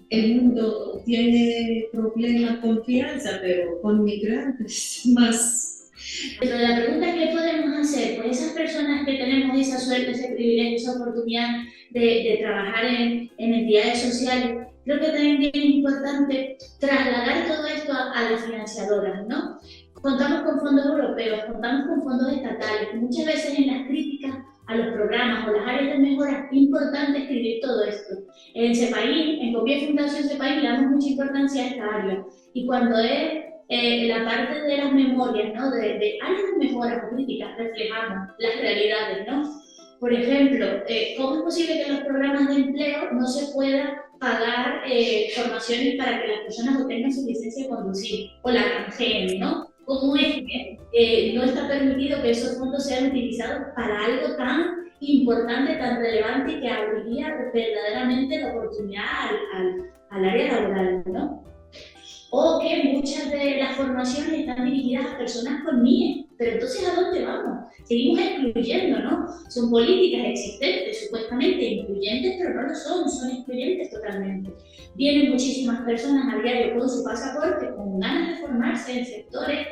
el mundo tiene problemas con confianza, pero con migrantes más. Pero la pregunta que podemos hacer, pues esas personas que tenemos esa suerte, ese privilegio, esa oportunidad de trabajar en entidades sociales, creo que también es importante trasladar todo esto a las financiadoras, ¿no? Contamos con fondos europeos, contamos con fondos estatales. Muchas veces en las críticas a los programas o las áreas de mejora es importante escribir todo esto. En CEPAIN, en Copia y Fundación CEPAIN, le damos mucha importancia a esta área. Y cuando es la parte de las memorias, ¿no? de áreas de mejora políticas, reflejamos las realidades, ¿no? Por ejemplo, ¿cómo es posible que en los programas de empleo no se pueda pagar formaciones para que las personas obtengan su licencia de conducir o la canjeen, ¿no? ¿Cómo es que no está permitido que esos fondos sean utilizados para algo tan importante, tan relevante y que abriría verdaderamente la oportunidad al área laboral, ¿no? O que muchas de las formaciones están dirigidas a personas con NIE, pero entonces ¿a dónde vamos? Seguimos excluyendo, ¿no? Son políticas existentes, supuestamente incluyentes, pero no lo son excluyentes totalmente. Vienen muchísimas personas a diario con su pasaporte, con ganas de formarse en sectores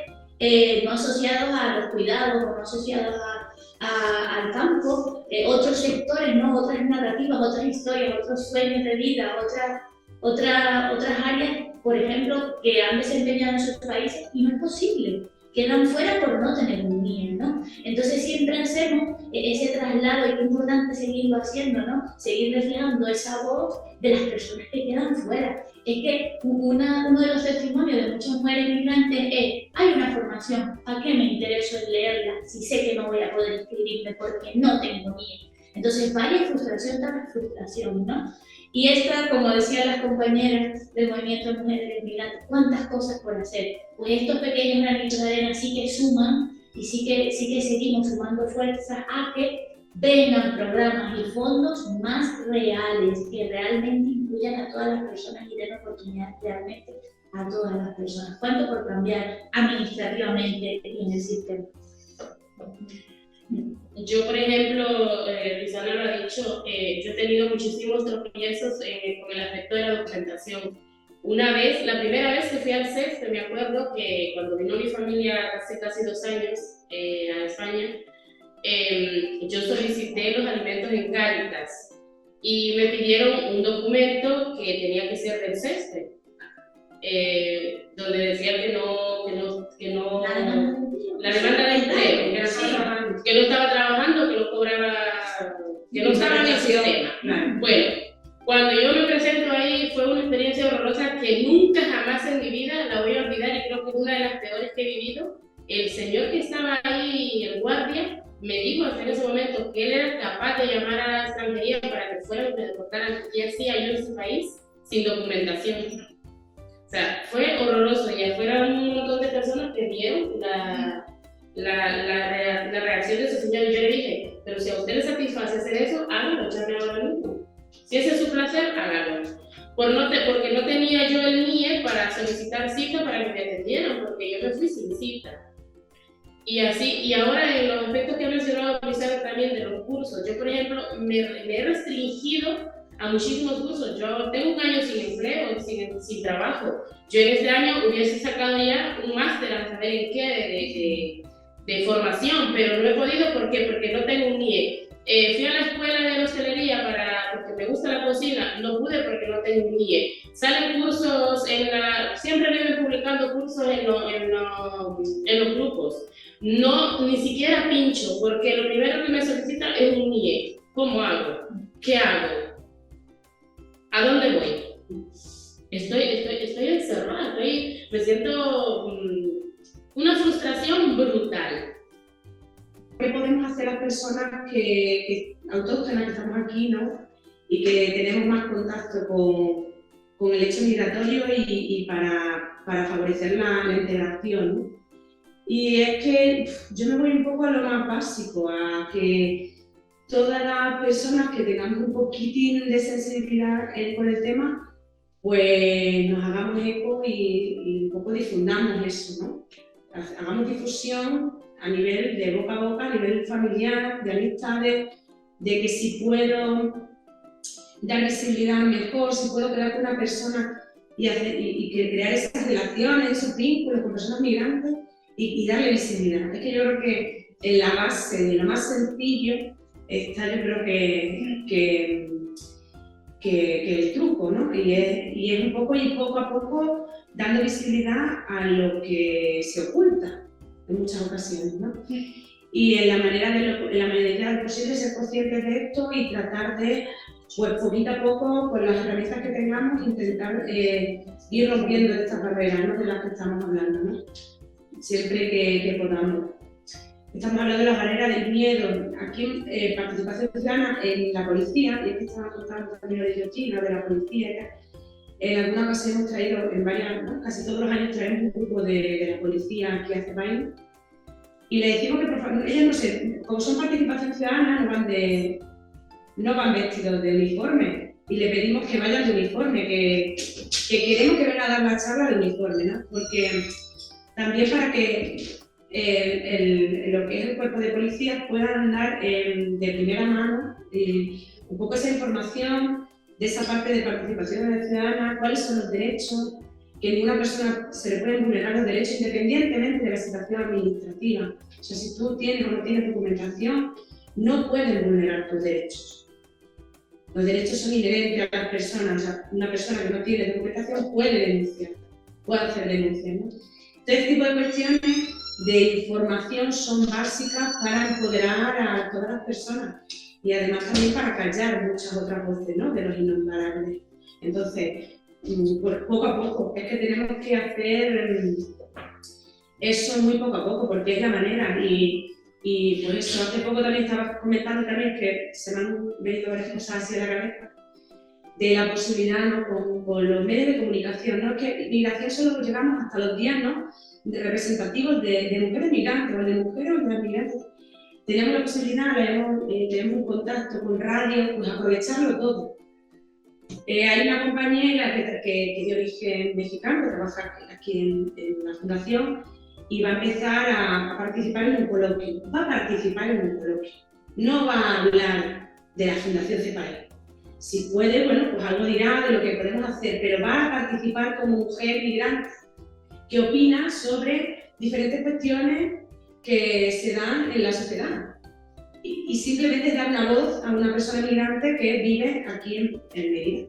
no asociados a los cuidados o no asociados al campo, otros sectores, ¿no? Otras narrativas, otras historias, otros sueños de vida, otras áreas, por ejemplo, que han desempeñado en sus países y no es posible. Quedan fuera por no tener un NIE, ¿no? Entonces siempre hacemos ese traslado traslado y qué importante seguirlo haciendo, ¿no? Seguir reflejando esa voz de las personas que quedan fuera. Es que uno de los testimonios de muchas mujeres migrantes es: hay una formación, ¿a qué me intereso en leerla si sé que no voy a poder inscribirme porque no tengo NIE? Entonces, vaya frustración tras frustración, ¿no? Y esta, como decían las compañeras del movimiento de mujeres migrantes, ¿cuántas cosas por hacer? Pues estos pequeños granitos de arena sí que suman y sí que seguimos sumando fuerzas a que vengan programas y fondos más reales, que realmente incluyan a todas las personas y den oportunidades realmente a todas las personas. ¿Cuánto por cambiar administrativamente en el sistema? Yo, por ejemplo, Luisana lo ha dicho, yo he tenido muchísimos tropiezos con el aspecto de la documentación. Una vez, la primera vez que fui al CESFE, me acuerdo que cuando vino mi familia hace casi 2 años a España, yo solicité los alimentos en Cáritas y me pidieron un documento que tenía que ser del CESFE, donde decía que no la demanda de empleo, que no estaba trabajando, que no cobraba, que no estaba en el sistema. Bueno, cuando yo me presento ahí fue una experiencia horrorosa que nunca jamás en mi vida la voy a olvidar, y creo que es una de las peores que he vivido. El señor que estaba ahí, el guardia, me dijo hasta en ese momento que él era capaz de llamar a la extranjería para que fueran y me deportaran. ¿Qué hacía yo en ese país sin documentación? O sea, fue horroroso, y afuera un montón de personas que vieron la reacción de ese señor, y yo le dije: pero si a usted le satisface hacer eso, hágalo, llame ahora mismo. Si ese es su placer, hágalo. Porque no tenía yo el NIE para solicitar cita para que me atendieran, porque yo me fui sin cita. Y así, y ahora en los aspectos que ha mencionado Luisana también de los cursos, yo por ejemplo me he restringido a muchísimos cursos. Yo tengo 1 año sin empleo, sin trabajo. Yo en este año hubiese sacado ya un máster a saber en qué de formación, pero no he podido. ¿Por qué? Porque no tengo un NIE. Fui a la escuela de hostelería porque me gusta la cocina, no pude porque no tengo un NIE. Salen cursos, siempre viven publicando cursos en los grupos. No, ni siquiera pincho, porque lo primero que me solicita es un NIE. ¿Cómo hago? ¿Qué hago? ¿A dónde voy? Estoy encerrada, me siento una frustración brutal. ¿Qué podemos hacer las personas que autóctonas que estamos aquí, ¿no? Y que tenemos más contacto con el hecho migratorio y para favorecer la integración, ¿no? Y es que yo me voy un poco a lo más básico, a que todas las personas que tengamos un poquitín de sensibilidad por el tema, pues nos hagamos eco y un poco difundamos eso, ¿no? Hagamos difusión a nivel de boca a boca, a nivel familiar, de amistades, de que si puedo dar visibilidad mejor, si puedo crear con una persona y crear esas relaciones, esos vínculos con personas migrantes y darle visibilidad. Es que yo creo que en la base de lo más sencillo está, yo creo que el truco, ¿no? Y es un poco y poco a poco dando visibilidad a lo que se oculta en muchas ocasiones, ¿no? Y en la medida de lo posible ser conscientes de esto y tratar de, pues poquito a poco, con las herramientas que tengamos, intentar ir rompiendo estas barreras, ¿no? De las que estamos hablando, ¿no? Siempre que podamos. Estamos hablando de las barreras del miedo. Aquí participación ciudadana en la policía, y es que estaba contando también lo de Yochina, de la policía. En alguna ocasión hemos traído, ¿no? Casi todos los años traemos un grupo de la policía aquí a Cebain, y le decimos que por favor, ellos no sé, como son participación ciudadana, no van vestidos de uniforme, y le pedimos que vayan de uniforme, que queremos que vengan a dar la charla de uniforme, ¿no? Porque también para que lo que es el cuerpo de policías puedan dar de primera mano un poco esa información de esa parte de participación ciudadana, cuáles son los derechos, que ninguna persona se le pueden vulnerar los derechos independientemente de la situación administrativa. O sea, si tú tienes o no tienes documentación, no pueden vulnerar tus derechos. Los derechos son inherentes a las personas. O sea, una persona que no tiene documentación puede denunciar, puede hacer denuncias, ¿no? Entonces, este tipo de cuestiones de información son básicas para empoderar a todas las personas y además también para callar muchas otras voces, ¿no?, de los innombrables. Entonces, pues poco a poco, es que tenemos que hacer eso muy poco a poco, porque es la manera. Y por eso, hace poco también estaba comentando también que se me han venido varias cosas así a la cabeza, de la posibilidad, ¿no?, con los medios de comunicación, ¿no?, que migración solo lo llevamos hasta los días, ¿no?, de representativos de mujeres migrantes o de mujeres o de migrantes. Tenemos la posibilidad, tenemos un contacto con radio, pues aprovecharlo todo. Hay una compañera que es de origen mexicano, que trabaja aquí en la fundación, y va a empezar a participar en un coloquio. Va a participar en un coloquio. No va a hablar de la Fundación CEPAE. Si puede, bueno, pues algo dirá de lo que podemos hacer, pero va a participar como mujer migrante que opina sobre diferentes cuestiones que se dan en la sociedad. Y simplemente dar una voz a una persona migrante que vive aquí en Mérida,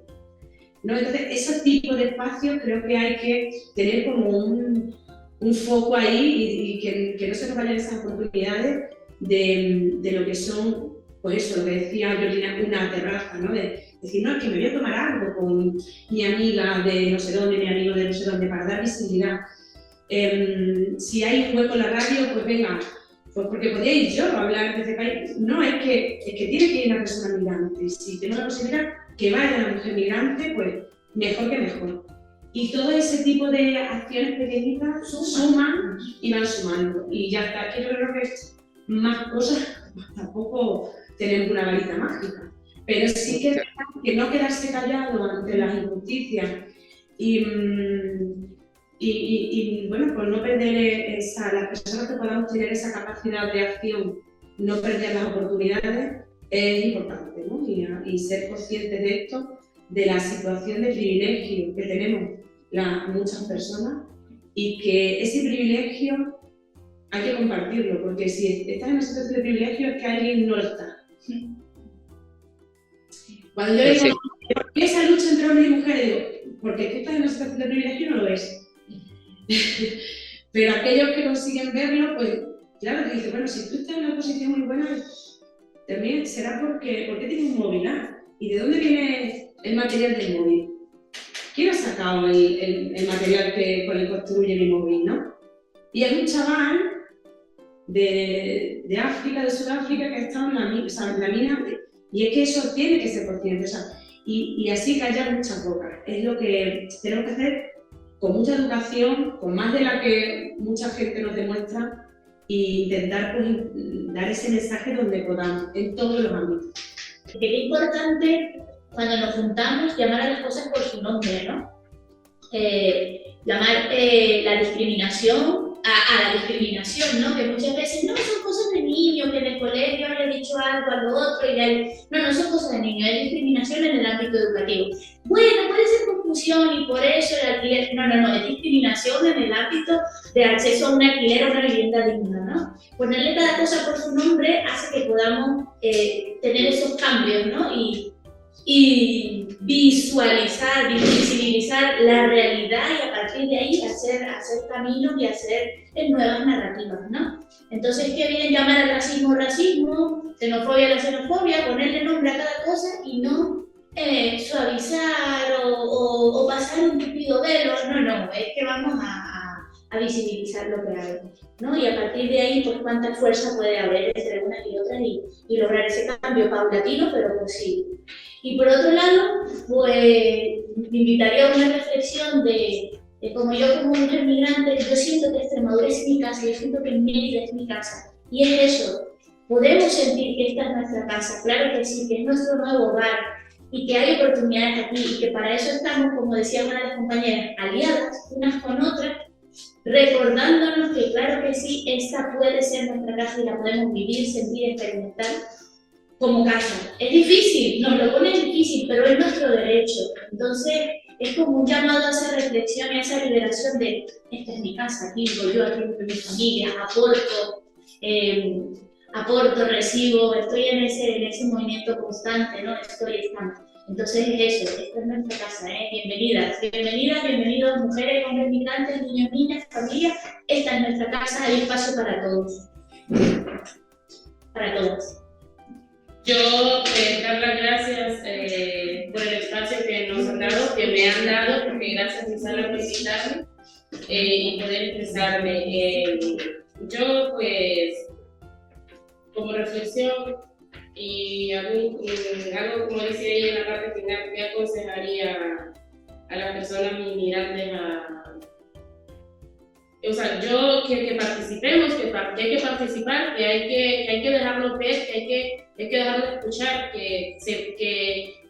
¿no? Entonces, esos tipos de espacios creo que hay que tener como un foco ahí y que no se nos vayan esas oportunidades de lo que son, pues eso, lo que decía Georgina, una terraza, ¿no? De decir, no, es que me voy a tomar algo con mi amiga de no sé dónde, mi amigo de no sé dónde, para dar visibilidad. Si hay un hueco en la radio, pues venga, pues porque podía ir yo a hablar de este país. No, es que tiene que ir la persona migrante. Si tenemos la posibilidad que vaya la mujer migrante, pues mejor que mejor. Y todo ese tipo de acciones pequeñitas suman y van sumando. Y ya está, que yo creo que más cosas, tampoco tenemos una varita mágica. Pero sí que no quedarse callado ante las injusticias y bueno, pues no perder las personas que podamos tener esa capacidad de acción, no perder las oportunidades, es importante, ¿no? Y ser conscientes de esto, de la situación de privilegio que tenemos muchas personas y que ese privilegio hay que compartirlo, porque si estás en una situación de privilegio es que alguien no lo está. Cuando yo digo, ¿por qué esa lucha entre hombres y mujeres? Digo, porque tú estás en una situación de privilegio y no lo ves. Pero aquellos que consiguen verlo, pues claro, que dicen, bueno, si tú estás en una posición muy buena, también será porque tienes un móvil, ¿eh? ¿Y de dónde viene el material del móvil? ¿Quién ha sacado el material con el que construye mi móvil, no? Y es un chaval de África, de Sudáfrica, que ha estado en la mina, y es que eso tiene que ser consciente, o sea, y así callar muchas bocas. Es lo que tenemos que hacer con mucha educación, con más de la que mucha gente nos demuestra, e intentar pues, dar ese mensaje donde podamos, en todos los ámbitos. Es importante, cuando nos juntamos, llamar a las cosas por su nombre, ¿no? Llamar la discriminación a la discriminación, ¿no? Que muchas veces no son cosas de niño, que en el colegio le he dicho algo a lo otro y no son cosas de niño, es discriminación en el ámbito educativo. Bueno, puede ser confusión y por eso el alquiler, no, es discriminación en el ámbito de acceso a un alquiler o una vivienda digna, ¿no? Ponerle cada cosa por su nombre hace que podamos tener esos cambios, ¿no? Y visualizar, visibilizar la realidad y a partir de ahí hacer caminos y hacer nuevas narrativas, ¿no? Entonces, ¿qué viene llamar al racismo, xenofobia a la xenofobia, ponerle nombre a cada cosa y no suavizar o pasar un tupido velo? No, es que vamos a visibilizar lo que hay, ¿no? Y a partir de ahí, pues cuánta fuerza puede haber entre unas y otras y lograr ese cambio paulatino, pero posible. Y por otro lado, pues me invitaría a una reflexión de como yo como mujer migrante, yo siento que Extremadura es mi casa, yo siento que Mérida es mi casa. Y es eso, podemos sentir que esta es nuestra casa, claro que sí, que es nuestro nuevo hogar y que hay oportunidades aquí y que para eso estamos, como decía una de las compañeras, aliadas unas con otras, recordándonos que claro que sí, esta puede ser nuestra casa y la podemos vivir, sentir, experimentar como casa. Es difícil, nos lo pone difícil, pero es nuestro derecho. Entonces, es como un llamado a esa reflexión y a esa liberación de esta es mi casa, aquí vivo yo, aquí vivo mi familia, aporto, recibo, estoy en ese movimiento constante, ¿no? Estoy estando. Entonces eso, esta es nuestra casa, bienvenidas, bienvenidos, mujeres, hombres migrantes, niños, niñas, familias, esta es nuestra casa, hay espacio para todos, para todas. Yo dar las gracias por el espacio que nos han dado, que me han dado, porque gracias Isabela por invitarme y poder expresarme. Yo pues, como reflexión y algo como dice ella en la parte final, que aconsejaría a las personas migrantes o sea, que participemos, que hay que participar, que hay que dejarnos ver, que hay que dejarnos escuchar, que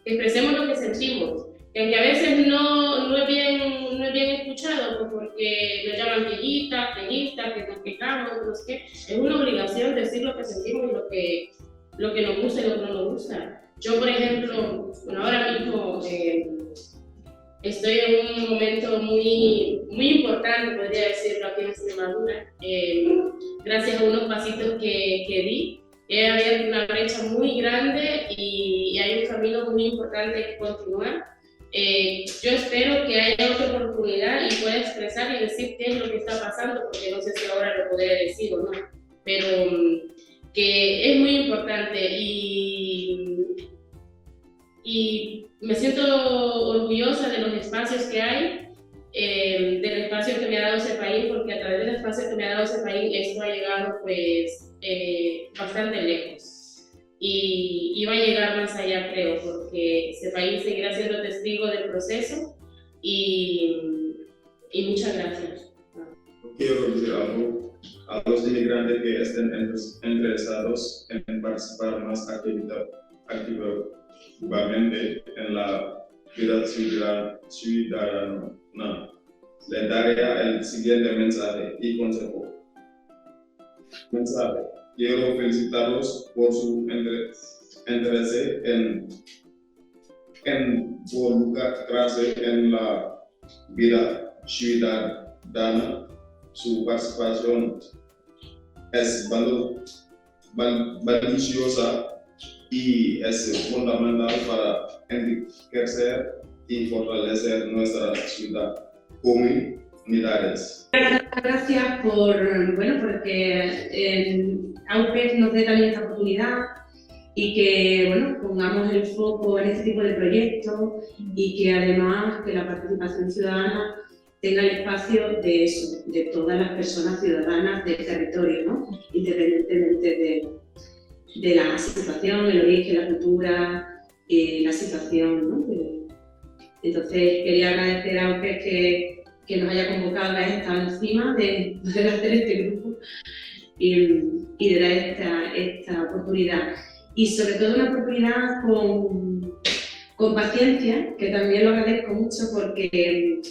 expresemos lo que sentimos, que aunque a veces no es bien escuchado, pues porque nos llaman viejitas, que nos quejamos, es una obligación decir lo que sentimos y lo que nos gusta y lo que no nos gusta. Yo, por ejemplo, ahora mismo estoy en un momento muy importante, podría decirlo, aquí en Extremadura, gracias a unos pasitos que di. He abierto una brecha muy grande y hay un camino muy importante que continuar. Yo espero que haya otra oportunidad y pueda expresar y decir qué es lo que está pasando, porque no sé si ahora lo podré decir o no, pero que es muy importante y me siento orgullosa de los espacios que hay, del espacio que me ha dado ese país, porque a través del espacio que me ha dado ese país esto ha llegado pues bastante lejos y va a llegar más allá, creo, porque ese país seguirá siendo testigo del proceso y muchas gracias. Quiero decir algo a los inmigrantes que estén interesados en participar más activamente en la vida ciudadana. Les daría el siguiente mensaje y consejo. Quiero felicitarlos por su interés en involucrarse en la vida ciudadana. Su participación es valiosa y es fundamental para enriquecer y fortalecer nuestra ciudad, comunidades. Gracias porque AUPEC nos dé también esta oportunidad y que pongamos el foco en este tipo de proyectos y que además que la participación ciudadana tenga el espacio de eso, de todas las personas ciudadanas del territorio, ¿no? Independientemente de la situación, el origen, la cultura, la situación, ¿no? Entonces quería agradecer a AUPEC que nos haya convocado a esta encima de poder hacer este grupo y de dar esta oportunidad. Y sobre todo una oportunidad con paciencia, que también lo agradezco mucho porque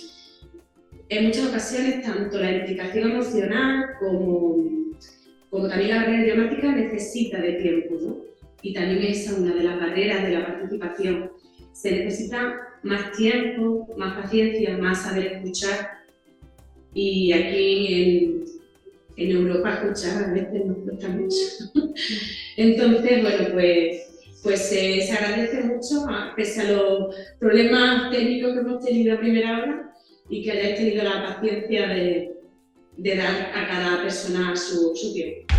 en muchas ocasiones tanto la implicación emocional como también la barrera idiomática necesita de tiempo, ¿no? Y también esa es una de las barreras de la participación. Se necesita más tiempo, más paciencia, más saber escuchar. Y aquí en Europa escuchar a veces nos cuesta mucho. Entonces, pues se agradece mucho, pese a los problemas técnicos que hemos tenido a primera hora, y que hayáis tenido la paciencia de dar a cada persona su tiempo.